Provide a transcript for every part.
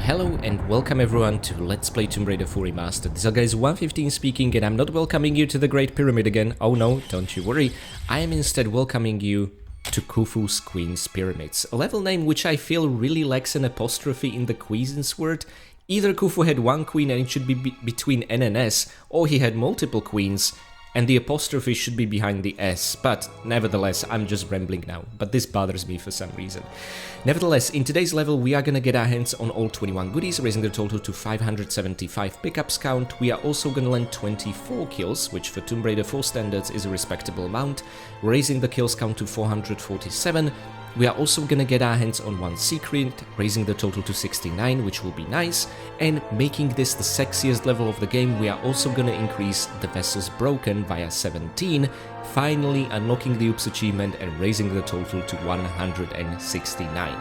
hello and welcome everyone to Let's Play Tomb Raider 4 Remastered. This is guys 115 speaking, and I'm not welcoming you to the Great Pyramid again. Oh no, don't you worry. I am instead welcoming you to Khufu's Queen's Pyramids, a level name which I feel really lacks an apostrophe in the Cuisines word. Either Khufu had one queen and it should be between N and S, or he had multiple queens and the apostrophe should be behind the S, but nevertheless, I'm just rambling now, but this bothers me for some reason. Nevertheless, in today's level, we are gonna get our hands on all 21 goodies, raising the total to 575 pickups count. We are also gonna land 24 kills, which for Tomb Raider 4 standards is a respectable amount, raising the kills count to 447. We are also gonna get our hands on one secret, raising the total to 69, which will be nice, and making this the sexiest level of the game, we are also gonna increase the vessels broken via 17, finally unlocking the Oops achievement and raising the total to 169.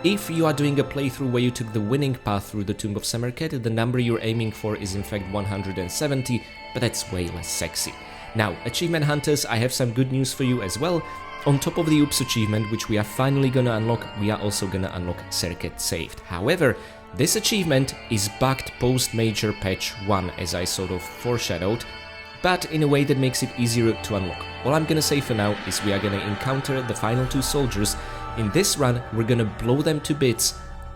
If you are doing a playthrough where you took the winning path through the Tomb of Serket, the number you're aiming for is in fact 170, but that's way less sexy. Now, achievement hunters, I have some good news for you as well. On top of the Oops achievement, which we are finally gonna unlock, we are also gonna unlock Serket Saved. However, this achievement is bugged post-major patch 1, as I sort of foreshadowed, but in a way that makes it easier to unlock. All I'm gonna say for now is we are gonna encounter the final two soldiers. In this run, we're gonna blow them to bits,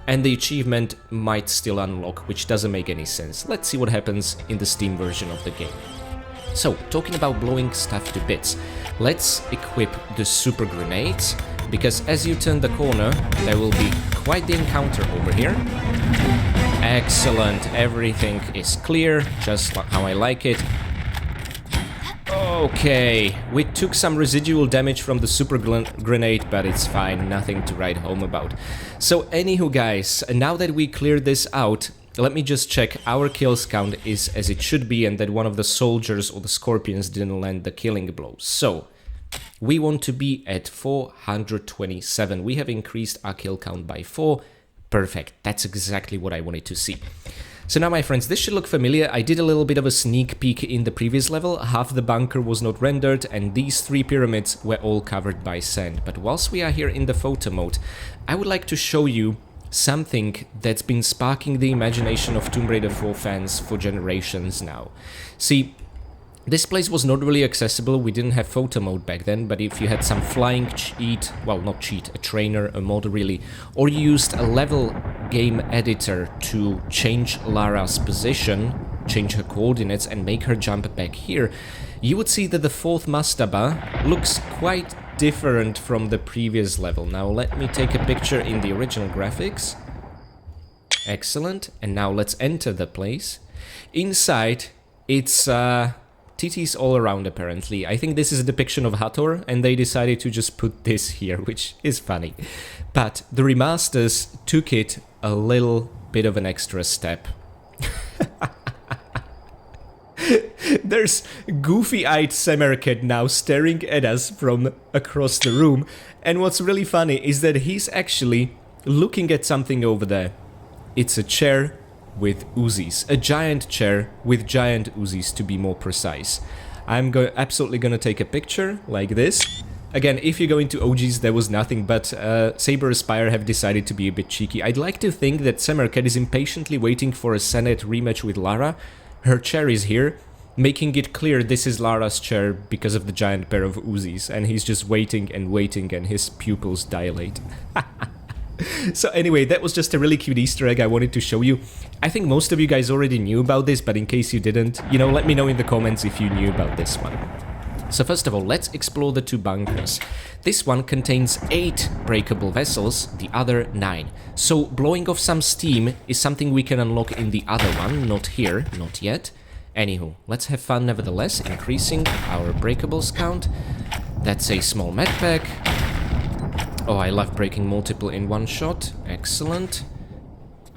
and the achievement might still unlock, which doesn't make any sense. Let's see what happens in the Steam version of the game. So, talking about blowing stuff to bits, let's equip the super grenades, because as you turn the corner, there will be quite the encounter over here. Excellent, everything is clear, just how I like it. Okay, we took some residual damage from the super grenade, but it's fine, nothing to write home about. So anywho guys, now that we cleared this out, let me just check our kills count is as it should be and that one of the soldiers or the scorpions didn't land the killing blow. So, we want to be at 427. We have increased our kill count by 4. Perfect, that's exactly what I wanted to see. So now my friends, this should look familiar. I did a little bit of a sneak peek in the previous level. Half the bunker was not rendered and these 3 pyramids were all covered by sand. But whilst we are here in the photo mode, I would like to show you something that's been sparking the imagination of Tomb Raider 4 fans for generations now. See, this place was not really accessible, we didn't have photo mode back then, but if you had some flying cheat, well not cheat, a trainer, a mod really, or you used a level game editor to change Lara's position, change her coordinates and make her jump back here, you would see that the 4th mastaba looks quite different from the previous level. Now let me take a picture in the original graphics. Excellent. And now let's enter the place. Inside, it's TTs all around apparently. I think this is a depiction of Hathor and they decided to just put this here, which is funny. But the remasters took it a little bit of an extra step. There's goofy-eyed Serket now staring at us from across the room, and what's really funny is that he's actually looking at something over there. It's a chair with Uzis, a giant chair with giant Uzis to be more precise. I'm absolutely gonna take a picture like this. Again, if you go into OGs, there was nothing, but Saber Aspire have decided to be a bit cheeky. I'd like to think that Serket is impatiently waiting for a Senate rematch with Lara. Her chair is here, making it clear this is Lara's chair because of the giant pair of Uzis, and he's just waiting and waiting and his pupils dilate. So anyway, that was just a really cute Easter egg I wanted to show you. I think most of you guys already knew about this, but in case you didn't, you know, let me know in the comments if you knew about this one. So first of all, let's explore the 2 bunkers. This one contains 8 breakable vessels, the other 9. So blowing off some steam is something we can unlock in the other one, not here, not yet. Anywho, let's have fun nevertheless, increasing our breakables count. That's a small medpack. Oh, I love breaking multiple in one shot. Excellent.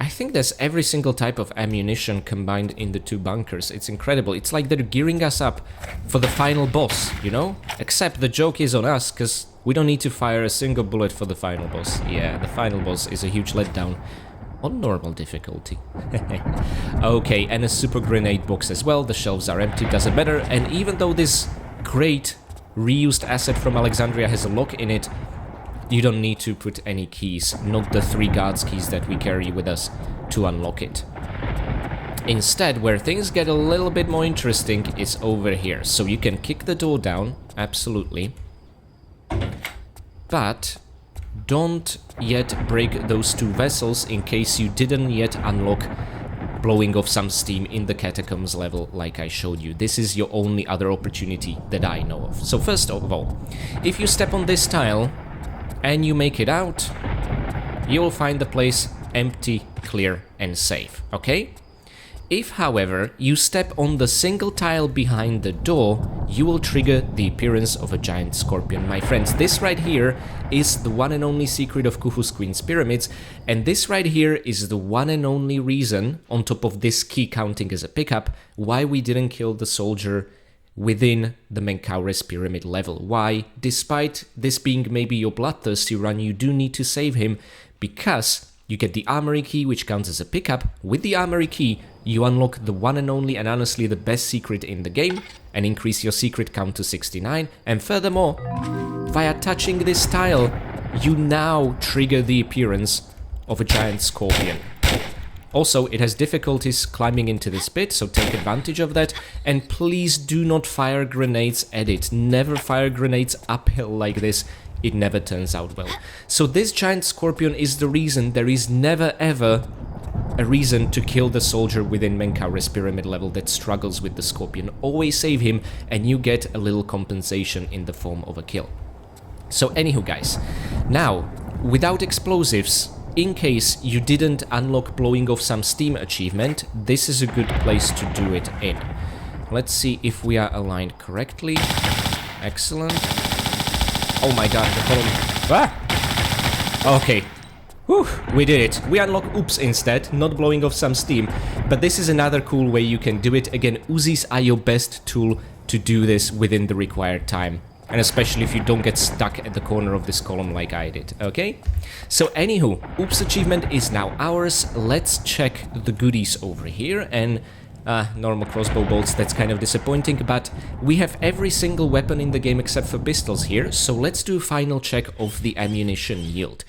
I think there's every single type of ammunition combined in the 2 bunkers. It's incredible. It's like they're gearing us up for the final boss, you know? Except the joke is on us, because we don't need to fire a single bullet for the final boss. Yeah, the final boss is a huge letdown on normal difficulty. Okay, and a super grenade box as well. The shelves are empty, doesn't matter. And even though this great reused asset from Alexandria has a lock in it, You don't need to put any keys, not the 3 guards keys that we carry with us to unlock it. Instead, where things get a little bit more interesting is over here. So you can kick the door down, absolutely. But don't yet break those 2 vessels in case you didn't yet unlock blowing off some steam in the Catacombs level like I showed you. This is your only other opportunity that I know of. So first of all, if you step on this tile and you make it out, you will find the place empty, clear and safe, okay? If, however, you step on the single tile behind the door, you will trigger the appearance of a giant scorpion. My friends, this right here is the one and only secret of Khufu's Queen's Pyramids, and this right here is the one and only reason, on top of this key counting as a pickup, why we didn't kill the soldier within the Menkaures pyramid level. Why, despite this being maybe your bloodthirsty run, you do need to save him, because you get the armory key, which counts as a pickup. With the armory key, you unlock the one and only and honestly the best secret in the game and increase your secret count to 69. And furthermore, via touching this tile, you now trigger the appearance of a giant scorpion. Also, it has difficulties climbing into this pit, so take advantage of that. And please do not fire grenades at it. Never fire grenades uphill like this. It never turns out well. So this giant scorpion is the reason there is never ever a reason to kill the soldier within Menkaures pyramid level that struggles with the scorpion. Always save him and you get a little compensation in the form of a kill. So anywho guys, now without explosives, in case you didn't unlock blowing off some steam achievement, this is a good place to do it in. Let's see if we are aligned correctly. Excellent. Oh my god, the column. Ah! Okay. Whew, we did it. We unlock oops instead, not blowing off some steam. But this is another cool way you can do it. Again, Uzis are your best tool to do this within the required time. And especially if you don't get stuck at the corner of this column like I did, okay? So anywho, oops achievement is now ours. Let's check the goodies over here and... normal crossbow bolts, that's kind of disappointing, but we have every single weapon in the game except for pistols here, so let's do a final check of the ammunition yield.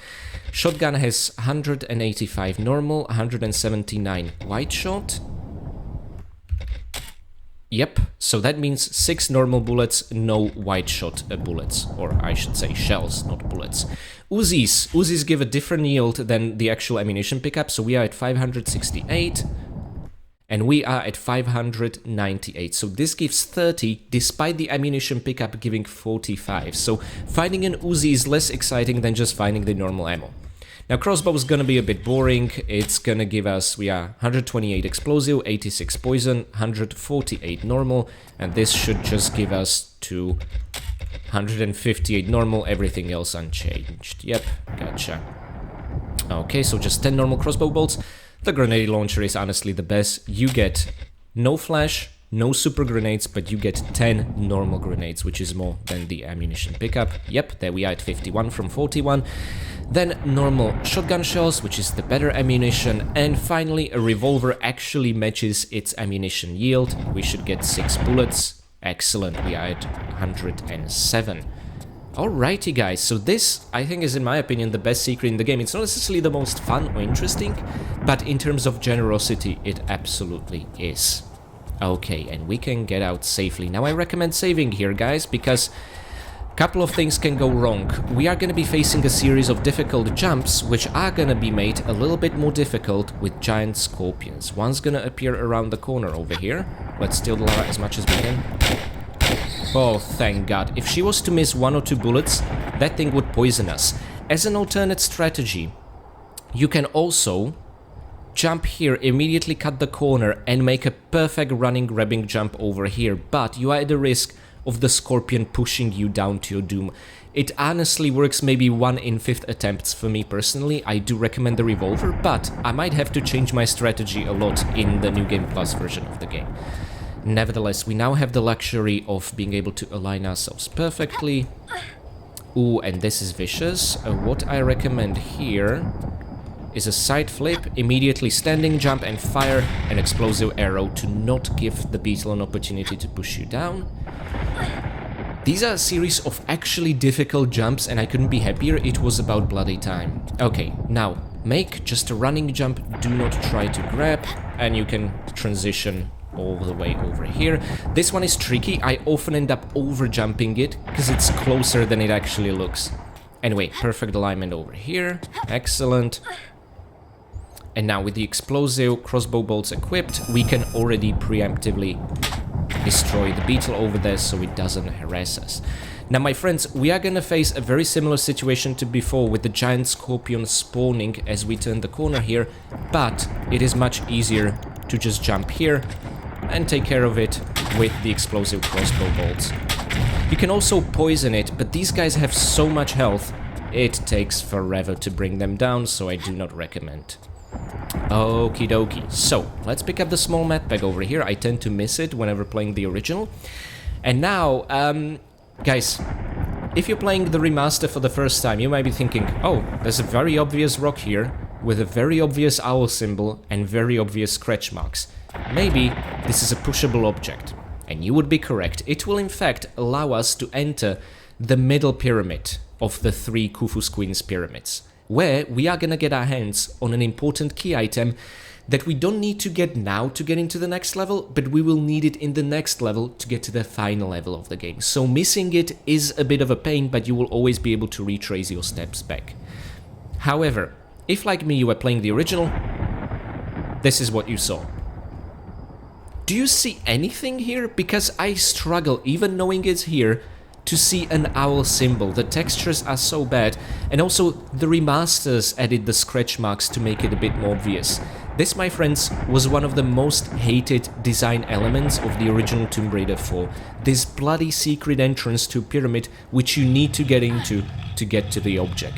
Shotgun has 185 normal, 179 wide shot. Yep, so that means 6 normal bullets, no wide shot bullets, or I should say shells, not bullets. Uzis give a different yield than the actual ammunition pickup, so we are at 568. And we are at 598, so this gives 30, despite the ammunition pickup giving 45. So finding an Uzi is less exciting than just finding the normal ammo. Now crossbow is gonna be a bit boring. It's gonna give us, we are 128 explosive, 86 poison, 148 normal, and this should just give us to 158 normal, everything else unchanged. Yep, gotcha. Okay, so just 10 normal crossbow bolts. The grenade launcher is honestly the best. You get no flash, no super grenades, but you get 10 normal grenades, which is more than the ammunition pickup. Yep, there we are at 51 from 41. Then normal shotgun shells, which is the better ammunition. And finally, a revolver actually matches its ammunition yield. We should get 6 bullets. Excellent, we are at 107. Alrighty guys, so this, I think, is in my opinion the best secret in the game. It's not necessarily the most fun or interesting, but in terms of generosity, it absolutely is. Okay, and we can get out safely. Now I recommend saving here, guys, because a couple of things can go wrong. We are going to be facing a series of difficult jumps, which are going to be made a little bit more difficult with giant scorpions. One's going to appear around the corner over here. Let's steal the Lara as much as we can. Oh, thank God. If she was to miss 1 or 2 bullets, that thing would poison us. As an alternate strategy, you can also jump here, immediately cut the corner, and make a perfect running grabbing jump over here, but you are at the risk of the scorpion pushing you down to your doom. It honestly works maybe 1 in 5 attempts for me personally. I do recommend the revolver, but I might have to change my strategy a lot in the New Game Plus version of the game. Nevertheless, we now have the luxury of being able to align ourselves perfectly. Ooh, and this is vicious. What I recommend here is a side flip, immediately standing jump and fire an explosive arrow to not give the beetle an opportunity to push you down. These are a series of actually difficult jumps, and I couldn't be happier. It was about bloody time. Okay, now make just a running jump. Do not try to grab, and you can transition all the way over here. This one is tricky. I often end up over jumping it because it's closer than it actually looks. Anyway, perfect alignment over here. Excellent. And now with the explosive crossbow bolts equipped, we can already preemptively destroy the beetle over there so it doesn't harass us. Now, my friends, we are gonna face a very similar situation to before with the giant scorpion spawning as we turn the corner here, but it is much easier to just jump here and take care of it with the explosive crossbow bolts. You can also poison it, but these guys have so much health, it takes forever to bring them down, so I do not recommend. Okie dokie. So, let's pick up the small med pack over here. I tend to miss it whenever playing the original. And now, guys, if you're playing the remaster for the first time, you might be thinking, oh, there's a very obvious rock here with a very obvious owl symbol and very obvious scratch marks. Maybe this is a pushable object. And you would be correct. It will in fact allow us to enter the middle pyramid of the 3 Khufu Queen's pyramids, where we are gonna get our hands on an important key item that we don't need to get now to get into the next level, but we will need it in the next level to get to the final level of the game. So missing it is a bit of a pain, but you will always be able to retrace your steps back. However, if like me you were playing the original, this is what you saw. Do you see anything here? Because I struggle, even knowing it's here, to see an owl symbol. The textures are so bad, and also the remasters added the scratch marks to make it a bit more obvious. This, my friends, was one of the most hated design elements of the original Tomb Raider 4. This bloody secret entrance to a pyramid which you need to get into to get to the object.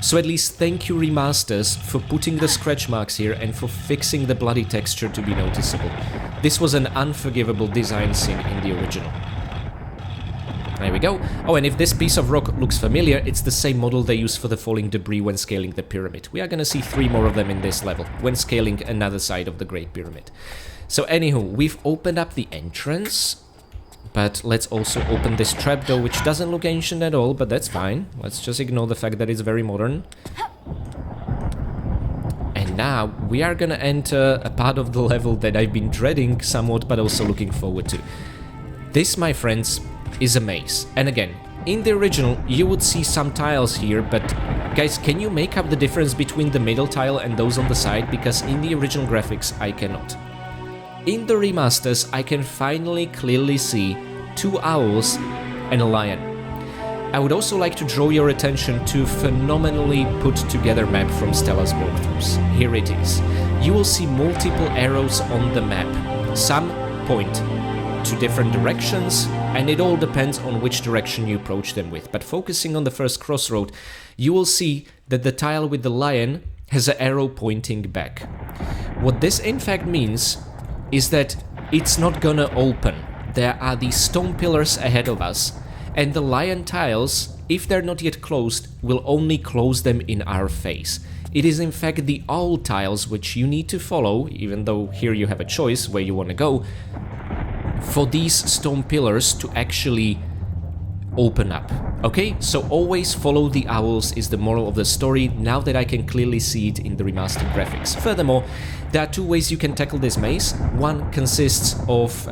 So at least thank you, remasters, for putting the scratch marks here and for fixing the bloody texture to be noticeable. This was an unforgivable design sin in the original. There we go. Oh, and if this piece of rock looks familiar, it's the same model they use for the falling debris when scaling the pyramid. We are gonna see 3 more of them in this level, when scaling another side of the Great Pyramid. So anywho, we've opened up the entrance, but let's also open this trapdoor, which doesn't look ancient at all, but that's fine. Let's just ignore the fact that it's very modern. And now we are gonna enter a part of the level that I've been dreading somewhat, but also looking forward to. This, my friends, is a maze. And again, in the original you would see some tiles here, but guys, can you make up the difference between the middle tile and those on the side? Because in the original graphics I cannot. In the remasters I can finally clearly see 2 owls and a lion. I would also like to draw your attention to a phenomenally put together map from Stella's walkthroughs. Here it is. You will see multiple arrows on the map. Some point to different directions, and it all depends on which direction you approach them with. But focusing on the first crossroad, you will see that the tile with the lion has an arrow pointing back. What this in fact means is that it's not gonna open. There are these stone pillars ahead of us, and the lion tiles, if they're not yet closed, will only close them in our face. It is in fact the owl tiles which you need to follow, even though here you have a choice where you want to go, for these stone pillars to actually open up. Okay, so always follow the owls is the moral of the story, now that I can clearly see it in the remastered graphics. Furthermore, there are 2 ways you can tackle this maze. One consists of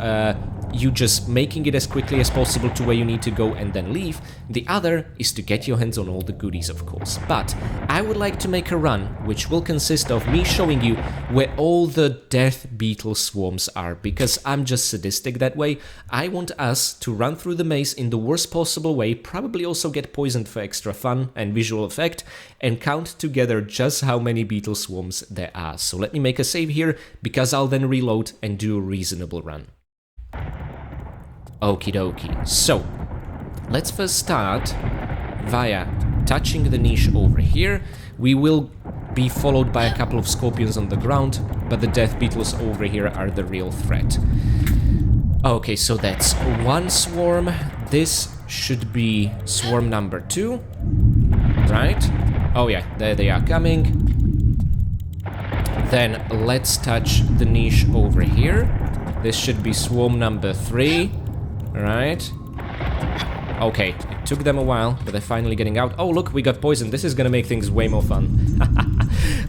you just making it as quickly as possible to where you need to go and then leave. The other is to get your hands on all the goodies, of course. But I would like to make a run which will consist of me showing you where all the death beetle swarms are, because I'm just sadistic that way. I want us to run through the maze in the worst possible way, probably also get poisoned for extra fun and visual effect, and count together just how many beetle swarms there are. So let me make a save here, because I'll then reload and do a reasonable run. Okie dokie. So, let's first start via touching the niche over here. We will be followed by a couple of scorpions on the ground, but the death beetles over here are the real threat. Okay, so that's 1 swarm. This should be swarm number 2, right? Oh yeah, there they are coming. Then let's touch the niche over here. This should be swarm number 3. Right. Okay, it took them a while, but they're finally getting out. Oh, look, we got poisoned. This is gonna make things way more fun.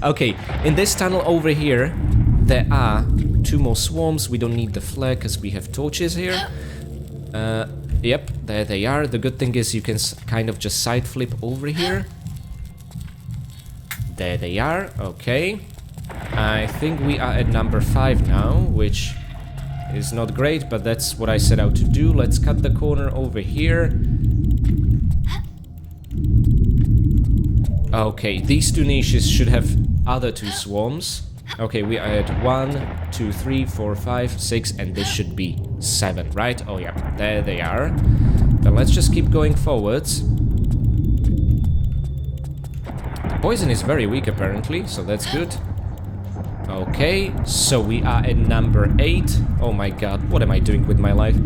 Okay, in this tunnel over here, there are 2 more swarms. We don't need the flare because we have torches here. Yep, there they are. The good thing is you can kind of just side flip over here. There they are. Okay. I think we are at number 5 now, which is not great, but that's what I set out to do. Let's cut the corner over here. Okay, these 2 niches should have other 2 swarms. Okay, we are at 1, 2, 3, 4, 5, 6, and this should be 7, right? Oh yeah, there they are. But let's just keep going forwards. The poison is very weak apparently, so that's good. Okay, so we are at number 8. Oh my god, what am I doing with my life?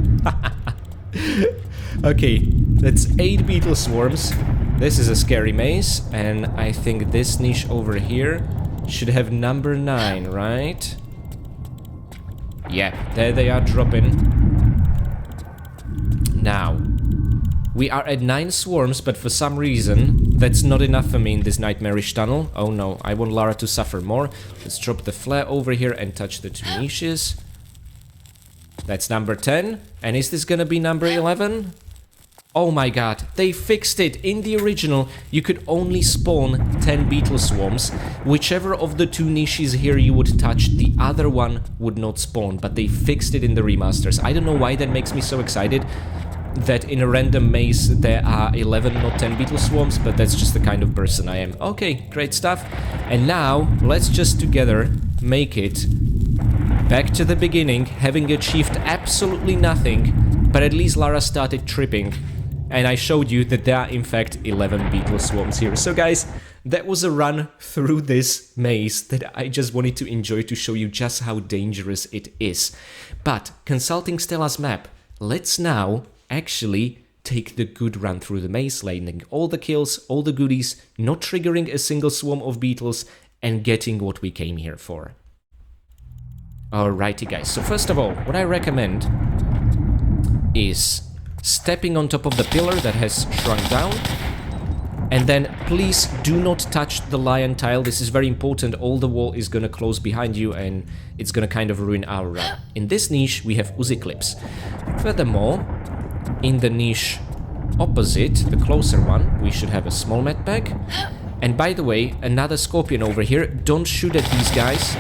Okay, that's 8 beetle swarms. This is a scary maze, and I think this niche over here should have number 9, right? Yeah, there they are dropping. Now, we are at 9 swarms, but for some reason, that's not enough for me in this nightmarish tunnel. Oh no, I want Lara to suffer more. Let's drop the flare over here and touch the 2 niches. That's number 10. And is this gonna be number 11? Oh my god, they fixed it. In the original, you could only spawn 10 beetle swarms. Whichever of the 2 niches here you would touch, the other one would not spawn. But they fixed it in the remasters. I don't know why that makes me so excited that in a random maze there are 11, not 10 beetle swarms, but that's just the kind of person I am. Okay, great stuff. And now, let's just together make it back to the beginning, having achieved absolutely nothing, but at least Lara started tripping. And I showed you that there are in fact 11 beetle swarms here. So guys, that was a run through this maze that I just wanted to enjoy to show you just how dangerous it is. But consulting Stella's map, let's now actually take the good run through the maze, landing all the kills, all the goodies, not triggering a single swarm of beetles, and getting what we came here for. Alrighty guys, so first of all, what I recommend is stepping on top of the pillar that has shrunk down, and then please do not touch the lion tile. This is very important. All the wall is gonna close behind you and it's gonna kind of ruin our run. In this niche we have Uzi clips. Furthermore, in the niche opposite, the closer one, we should have a small med pack. And by the way, another scorpion over here. Don't shoot at these guys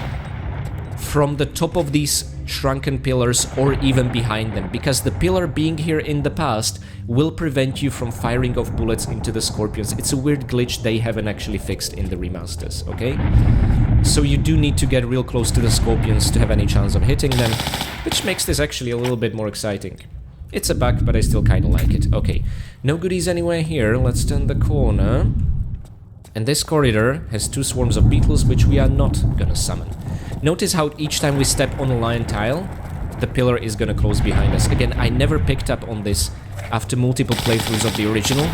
from the top of these shrunken pillars or even behind them, because the pillar being here in the past will prevent you from firing off bullets into the scorpions. It's a weird glitch they haven't actually fixed in the remasters, okay? So you do need to get real close to the scorpions to have any chance of hitting them, which makes this actually a little bit more exciting. It's a bug, but I still kind of like it. Okay, no goodies anywhere here. Let's turn the corner. And this corridor has 2 swarms of beetles, which we are not gonna summon. Notice how each time we step on a lion tile, the pillar is gonna close behind us. Again, I never picked up on this after multiple playthroughs of the original.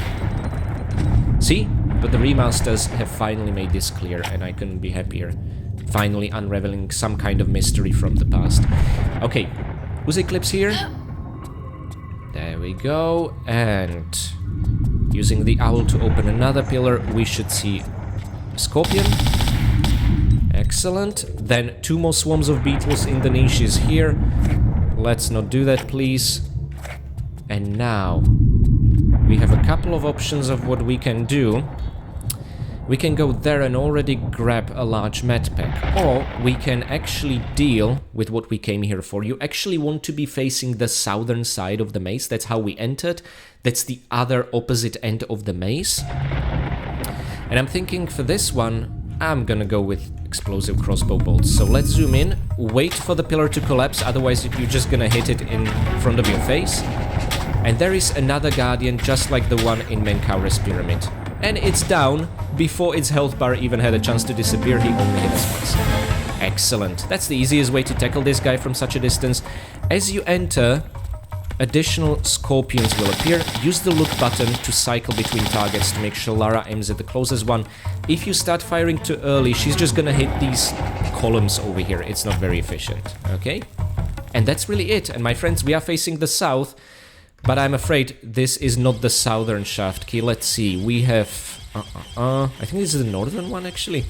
See? But the remasters have finally made this clear, and I couldn't be happier. Finally unraveling some kind of mystery from the past. Okay, Uzi clips here. There we go, and using the owl to open another pillar, we should see a scorpion. Excellent. Then 2 more swarms of beetles in the niches here. Let's not do that, please. And now we have a couple of options of what we can do. We can go there and already grab a large med pack, or we can actually deal with what we came here for. You actually want to be facing the southern side of the maze. That's how we entered. That's the other opposite end of the maze. And I'm thinking for this one, I'm gonna go with explosive crossbow bolts. So let's zoom in, wait for the pillar to collapse, otherwise you're just gonna hit it in front of your face. And there is another guardian just like the one in Menkaura's pyramid. And it's down before its health bar even had a chance to disappear. He only hit us once. Excellent. That's the easiest way to tackle this guy from such a distance. As you enter, additional scorpions will appear. Use the look button to cycle between targets to make sure Lara aims at the closest one. If you start firing too early, she's just gonna hit these columns over here. It's not very efficient, okay? And that's really it. And my friends, we are facing the south. But I'm afraid this is not the southern shaft key. Let's see, we have... I think this is the northern one, actually.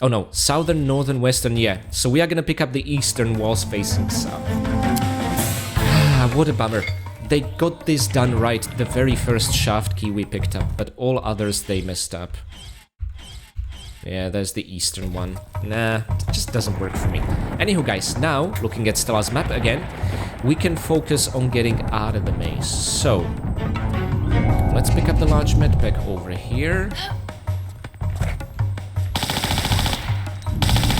Oh no, southern, northern, western, yeah. So we are gonna pick up the eastern walls facing south. What a bummer. They got this done right, the very first shaft key we picked up, but all others they messed up. Yeah, there's the eastern one. Nah, it just doesn't work for me. Anywho, guys, now, looking at Stella's map again, we can focus on getting out of the maze. So, let's pick up the large medpack over here.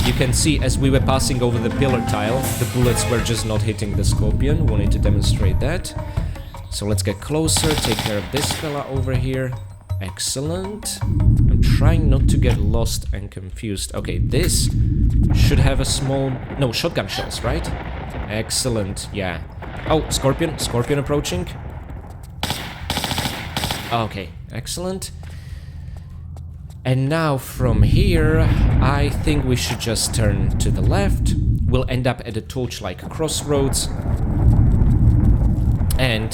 You can see as we were passing over the pillar tile, the bullets were just not hitting the scorpion. Wanted to demonstrate that. So let's get closer, take care of this fella over here. Excellent. I'm trying not to get lost and confused. Okay, this should have a small... No, shotgun shells, right? Excellent, yeah. Oh, scorpion approaching. Okay, excellent. And now from here, I think we should just turn to the left. We'll end up at a torch-like crossroads. And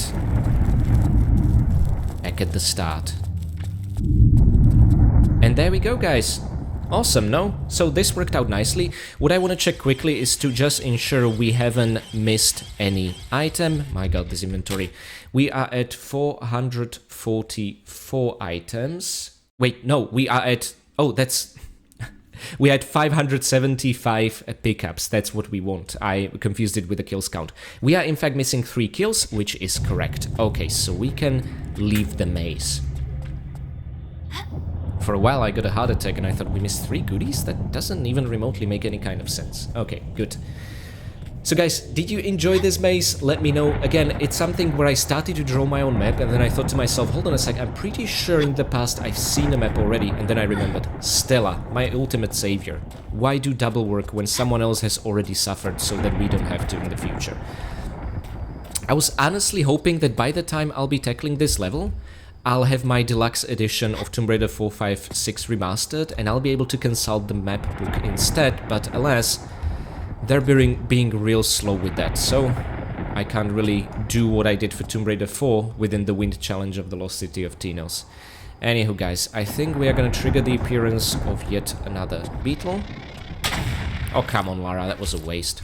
back at the start. And there we go, guys. Awesome, no? So this worked out nicely. What I want to check quickly is to just ensure we haven't missed any item. My god, this inventory. We are at 444 items. Wait, no, we are at... Oh, that's... we had 575 pickups. That's what we want. I confused it with the kills count. We are in fact missing 3 kills, which is correct. Okay, so we can leave the maze. For a while I got a heart attack and I thought we missed 3 goodies? That doesn't even remotely make any kind of sense. Okay, good. So guys, did you enjoy this maze? Let me know. Again, it's something where I started to draw my own map and then I thought to myself, hold on a sec, I'm pretty sure in the past I've seen a map already, and then I remembered. Stella, my ultimate savior. Why do double work when someone else has already suffered so that we don't have to in the future? I was honestly hoping that by the time I'll be tackling this level, I'll have my deluxe edition of Tomb Raider 4, 5, 6 Remastered and I'll be able to consult the map book instead, but alas, they're being real slow with that, so I can't really do what I did for Tomb Raider 4 within the Wind Challenge of the Lost City of Tinos. Anywho, guys, I think we are gonna trigger the appearance of yet another beetle. Oh, come on, Lara, that was a waste.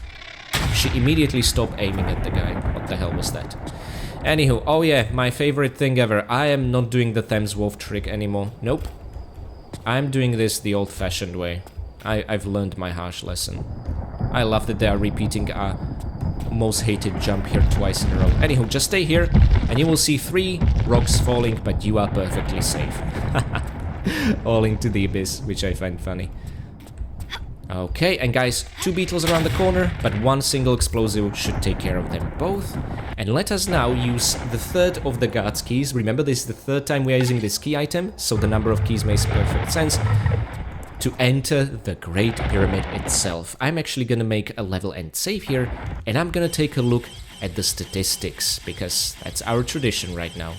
She immediately stopped aiming at the guy. What the hell was that? Anywho, oh yeah, my favorite thing ever. I am not doing the Thames Wolf trick anymore. Nope. I'm doing this the old-fashioned way. I've learned my harsh lesson. I love that they are repeating our most hated jump here twice in a row. Anywho, just stay here, and you will see 3 rocks falling, but you are perfectly safe. All into the abyss, which I find funny. Okay, and guys, 2 beetles around the corner, but 1 single explosive should take care of them both. And let us now use the 3rd of the guards keys. Remember, this is the 3rd time we are using this key item, so the number of keys makes perfect sense. To enter the Great Pyramid itself. I'm actually gonna make a level end save here, and I'm gonna take a look at the statistics, because that's our tradition right now.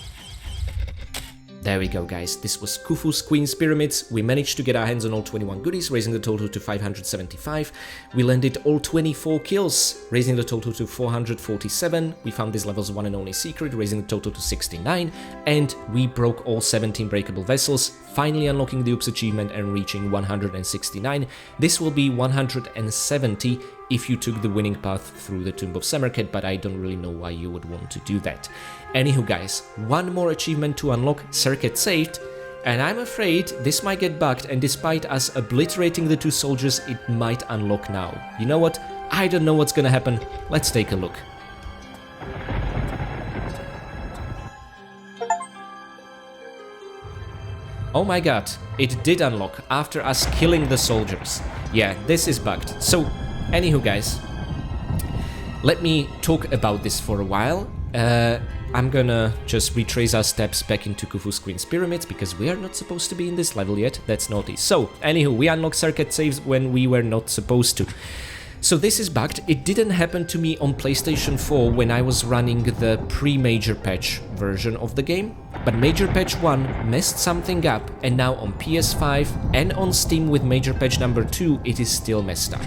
There we go, guys. This was Khufu's Queen's Pyramids. We managed to get our hands on all 21 goodies, raising the total to 575. We landed all 24 kills, raising the total to 447. We found this level's one and only secret, raising the total to 69. And we broke all 17 breakable vessels, finally unlocking the Oops achievement and reaching 169. This will be 170 if you took the winning path through the Tomb of Serket, but I don't really know why you would want to do that. Anywho, guys, 1 more achievement to unlock, Serket Saved, and I'm afraid this might get bugged, and despite us obliterating the 2 soldiers, it might unlock now. You know what? I don't know what's gonna happen. Let's take a look. Oh my god, it did unlock after us killing the soldiers. Yeah, this is bugged. So, anywho, guys, let me talk about this for a while. I'm gonna just retrace our steps back into Khufu's Queen's Pyramids, because we are not supposed to be in this level yet. That's naughty. So, anywho, we unlocked Serket Saves when we were not supposed to. So this is bugged. It didn't happen to me on PlayStation 4 when I was running the pre-Major Patch version of the game, but Major Patch 1 messed something up, and now on PS5 and on Steam with Major Patch number 2 it is still messed up.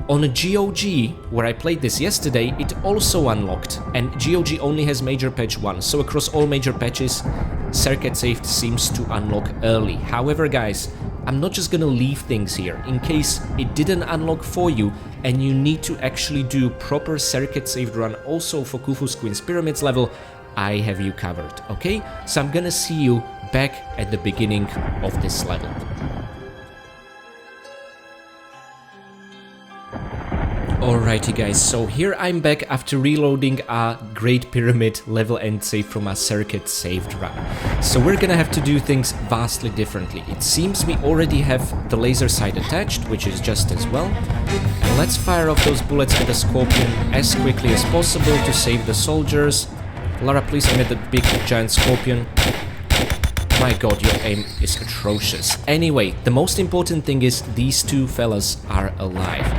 On a GOG, where I played this yesterday, it also unlocked, and GOG only has Major Patch 1, so across all major patches, Serket Saved seems to unlock early. However, guys, I'm not just gonna leave things here. In case it didn't unlock for you, and you need to actually do proper Serket Saved Run also for Khufu's Queen's Pyramids level, I have you covered, okay? So I'm gonna see you back at the beginning of this level. Alrighty guys, so here I'm back after reloading a Great Pyramid level end save from a Serket Saved Run. So we're gonna have to do things vastly differently. It seems we already have the laser sight attached, which is just as well. And let's fire off those bullets at the Scorpion as quickly as possible to save the soldiers. Lara, please aim at the big giant Scorpion. My god, your aim is atrocious. Anyway, the most important thing is these two fellas are alive.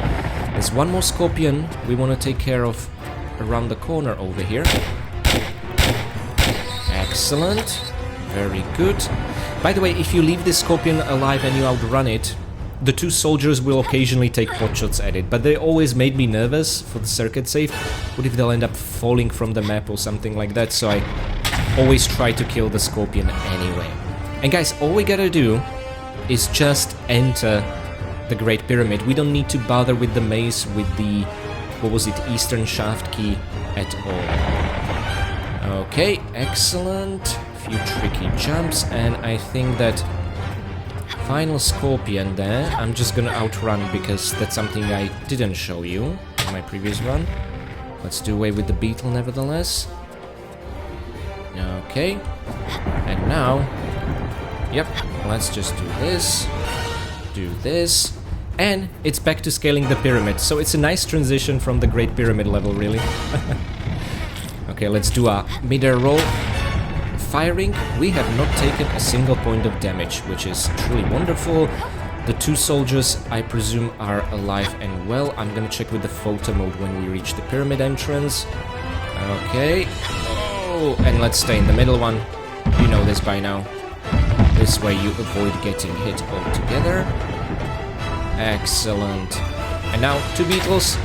There's one more Scorpion we want to take care of around the corner over here. Excellent. Very good. By the way, if you leave this Scorpion alive and you outrun it, the two soldiers will occasionally take potshots at it, but they always made me nervous for the Serket Save. What if they'll end up falling from the map or something like that, so I always try to kill the Scorpion anyway. And guys, all we gotta do is just enter the Great Pyramid. We don't need to bother with the maze, with the, what was it, Eastern Shaft key at all. Okay, excellent. A few tricky jumps, and I think that final Scorpion there, I'm just gonna outrun because that's something I didn't show you in my previous run. Let's do away with the beetle nevertheless. Okay, and now, yep, let's just do this, and it's back to scaling the pyramid, so it's a nice transition from the Great Pyramid level, really. Okay, let's do a mid-air roll. Firing, we have not taken a single point of damage, which is truly wonderful. The two soldiers, I presume, are alive and well. I'm gonna check with the photo mode when we reach the pyramid entrance. Okay, oh, and let's stay in the middle one. You know this by now. This way you avoid getting hit altogether. Excellent. And now, two beetles.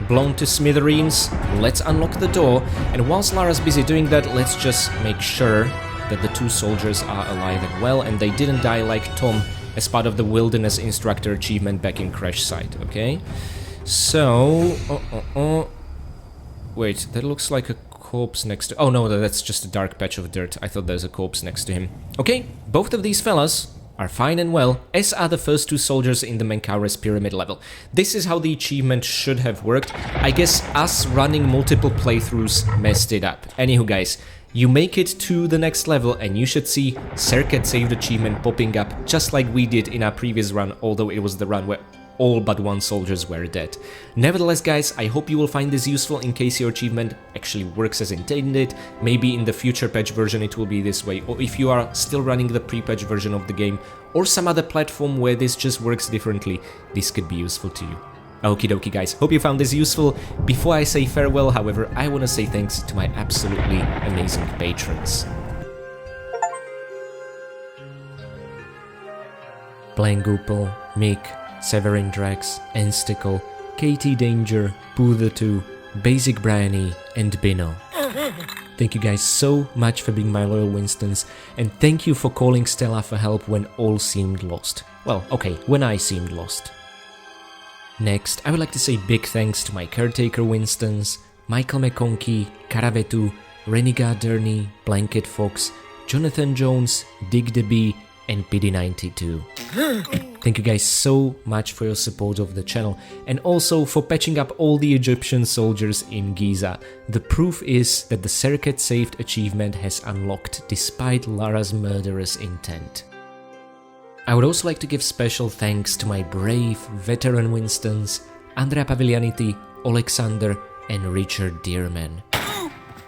Blown to smithereens. Let's unlock the door. And whilst Lara's busy doing that, let's just make sure that the two soldiers are alive and well, and they didn't die like Tom as part of the Wilderness Instructor achievement back in Crash Site, okay? So... Wait, that looks like a corpse next to... Oh no, that's just a dark patch of dirt. I thought there's a corpse next to him. Okay, both of these fellas are fine and well, as are the first two soldiers in the Menkaure's pyramid level. This is how the achievement should have worked. I guess us running multiple playthroughs messed it up. Anywho guys, you make it to the next level and you should see Serket Saved achievement popping up just like we did in our previous run, although it was the run where all but one soldiers were dead. Nevertheless guys, I hope you will find this useful in case your achievement actually works as intended. Maybe in the future patch version it will be this way, or if you are still running the pre-patch version of the game, or some other platform where this just works differently, this could be useful to you. Okie dokie guys, hope you found this useful. Before I say farewell, however, I want to say thanks to my absolutely amazing patrons. Blangupel, Mick, Severin Drax, Enstickle, Katie Danger, Poo2, Basic Briany, and Bino. Thank you guys so much for being my loyal Winstons, and thank you for calling Stella for help when all seemed lost. Well, okay, when I seemed lost. Next, I would like to say big thanks to my caretaker Winstons, Michael McConkey, Karavetu, Renegade Derny, Blanket Fox, Jonathan Jones, Dig the Bee, and PD92. Thank you guys so much for your support of the channel, and also for patching up all the Egyptian soldiers in Giza. The proof is that the Serket Saved achievement has unlocked despite Lara's murderous intent. I would also like to give special thanks to my brave veteran Winstons, Andrea Paviglianiti, Alexander, and Richard Dearman.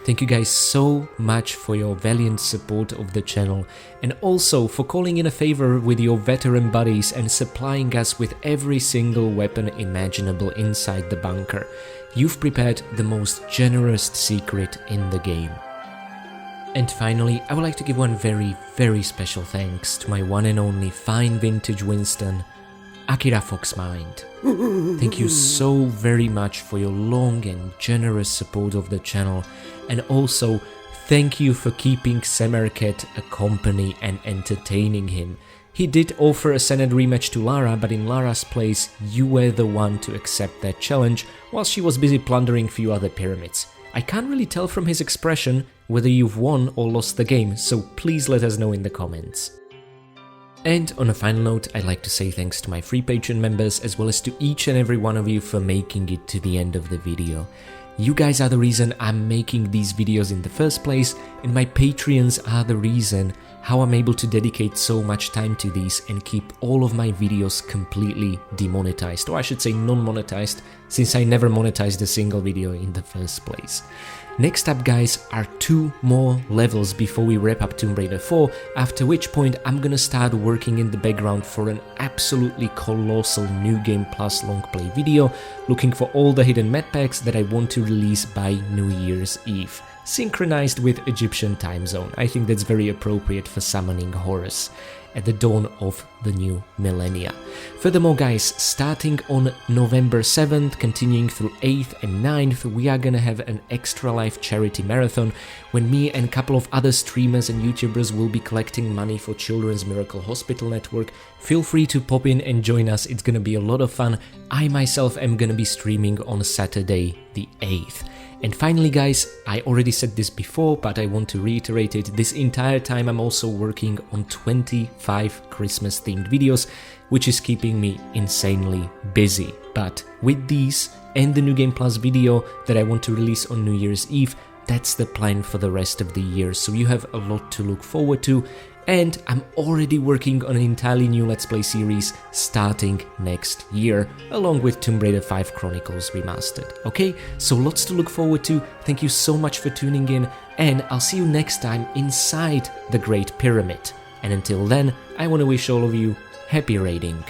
Thank you guys so much for your valiant support of the channel, and also for calling in a favor with your veteran buddies and supplying us with every single weapon imaginable inside the bunker. You've prepared the most generous secret in the game. And finally, I would like to give one very special thanks to my one and only fine vintage Winston, Akira Foxmind. Thank you so very much for your long and generous support of the channel, and also thank you for keeping Serket a company and entertaining him. He did offer a Senate rematch to Lara, but in Lara's place you were the one to accept that challenge while she was busy plundering a few other pyramids. I can't really tell from his expression whether you've won or lost the game, so please let us know in the comments. And on a final note, I'd like to say thanks to my free Patreon members as well as to each and every one of you for making it to the end of the video. You guys are the reason I'm making these videos in the first place, and my Patreons are the reason how I'm able to dedicate so much time to these and keep all of my videos completely demonetized, or I should say non-monetized, since I never monetized a single video in the first place. Next up, guys, are 2 more levels before we wrap up Tomb Raider 4, after which point I'm gonna start working in the background for an absolutely colossal New Game Plus long play video, looking for all the hidden map packs that I want to release by New Year's Eve, synchronized with Egyptian time zone. I think that's very appropriate for summoning Horus at the dawn of the new millennia. Furthermore, guys, starting on November 7th, continuing through 8th and 9th, we are gonna have an Extra Life charity marathon when me and a couple of other streamers and YouTubers will be collecting money for Children's Miracle Hospital Network. Feel free to pop in and join us, it's gonna be a lot of fun. I myself am gonna be streaming on Saturday the 8th. And finally, guys, I already said this before, but I want to reiterate it, this entire time I'm also working on 25 Christmas themed videos, which is keeping me insanely busy. But with these and the New Game Plus video that I want to release on New Year's Eve, that's the plan for the rest of the year, so you have a lot to look forward to. And I'm already working on an entirely new Let's Play series starting next year, along with Tomb Raider 5 Chronicles Remastered. Okay, so lots to look forward to. Thank you so much for tuning in, and I'll see you next time inside the Great Pyramid. And until then, I want to wish all of you happy raiding.